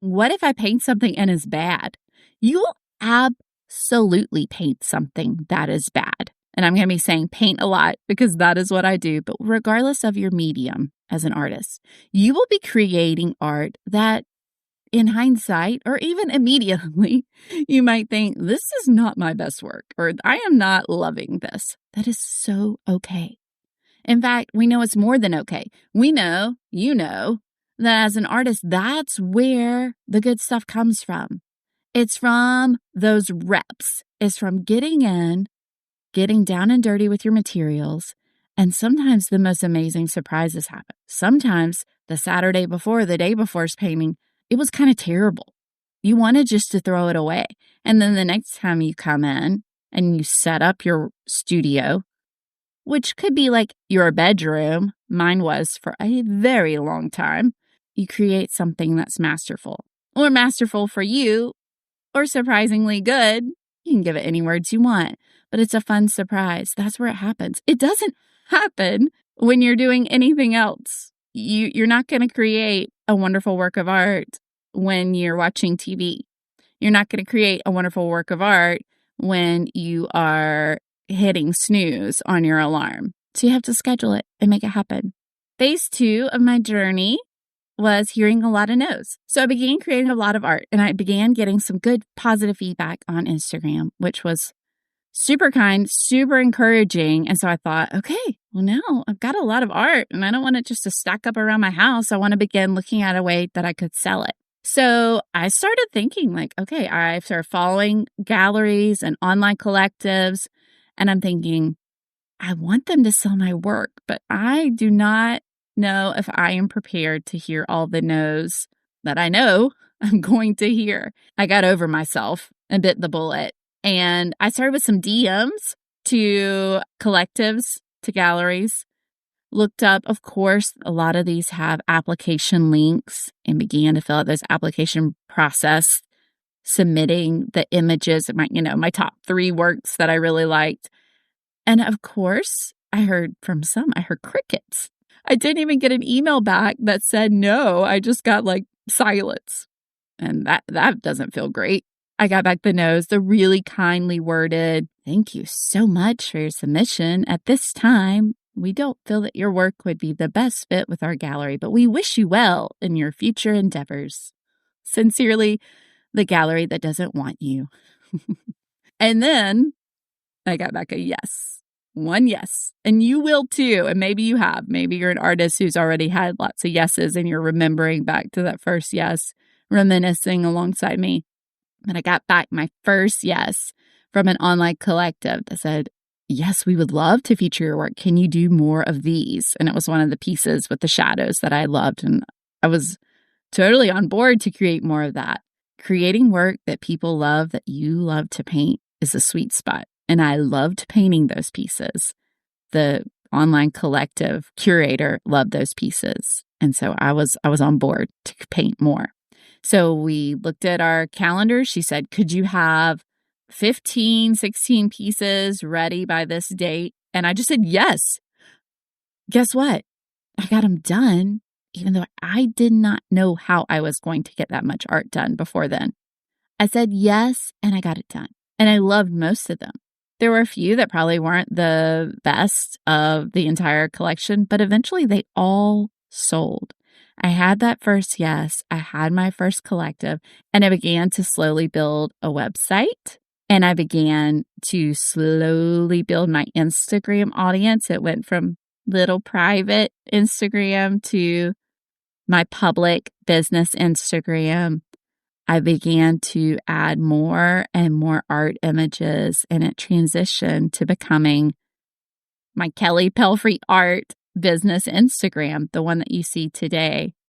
What if I paint something and it's bad? You will absolutely paint something that is bad. And I'm going to be saying paint a lot because that is what I do. But regardless of your medium as an artist, you will be creating art that in hindsight, or even immediately, you might think, this is not my best work, or I am not loving this. That is so okay. In fact, we know it's more than okay. We know, you know, that as an artist, that's where the good stuff comes from. It's from those reps. It's from getting in, getting down and dirty with your materials, and sometimes the most amazing surprises happen. Sometimes the Saturday before, the day before's painting, it was kind of terrible. You wanted just to throw it away. And then the next time you come in and you set up your studio, which could be like your bedroom, mine was for a very long time, you create something that's masterful. Or masterful for you, or surprisingly good. You can give it any words you want, but it's a fun surprise. That's where it happens. It doesn't happen when you're doing anything else. You're not going to create a wonderful work of art when you're watching TV. You're not going to create a wonderful work of art when you are hitting snooze on your alarm. So you have to schedule it and make it happen. Phase 2 of my journey was hearing a lot of no's. So I began creating a lot of art, and I began getting some good positive feedback on Instagram, which was super kind, super encouraging. And so I thought, okay, well, now I've got a lot of art and I don't want it just to stack up around my house. I want to begin looking at a way that I could sell it. So I started thinking like, okay, I started following galleries and online collectives, and I'm thinking, I want them to sell my work, but I do not know if I am prepared to hear all the no's that I know I'm going to hear. I got over myself and bit the bullet. And I started with some DMs to collectives, to galleries, looked up, of course, a lot of these have application links, and began to fill out those application process, submitting the images of my top 3 works that I really liked. And of course, I heard crickets. I didn't even get an email back that said no. I just got like silence. And that doesn't feel great. I got back the no's, the really kindly worded, "Thank you so much for your submission. At this time, we don't feel that your work would be the best fit with our gallery, but we wish you well in your future endeavors. Sincerely, the gallery that doesn't want you." And then I got back a yes. One yes. And you will too. And maybe you have. Maybe you're an artist who's already had lots of yeses and you're remembering back to that first yes, reminiscing alongside me. But I got back my first yes from an online collective that said, "Yes, we would love to feature your work. Can you do more of these?" And it was one of the pieces with the shadows that I loved. And I was totally on board to create more of that. Creating work that people love, that you love to paint, is a sweet spot. And I loved painting those pieces. The online collective curator loved those pieces. And so I was on board to paint more. So we looked at our calendar. She said, "Could you have 15, 16 pieces ready by this date?" And I just said, yes. Guess what? I got them done, even though I did not know how I was going to get that much art done before then. I said yes, and I got it done. And I loved most of them. There were a few that probably weren't the best of the entire collection, but eventually they all sold. I had that first yes, I had my first collective, and I began to slowly build a website, and I began to slowly build my Instagram audience. It went from little private Instagram to my public business Instagram. I began to add more and more art images, and it transitioned to becoming my Kelly Pelfrey Art business Instagram, the one that you see today.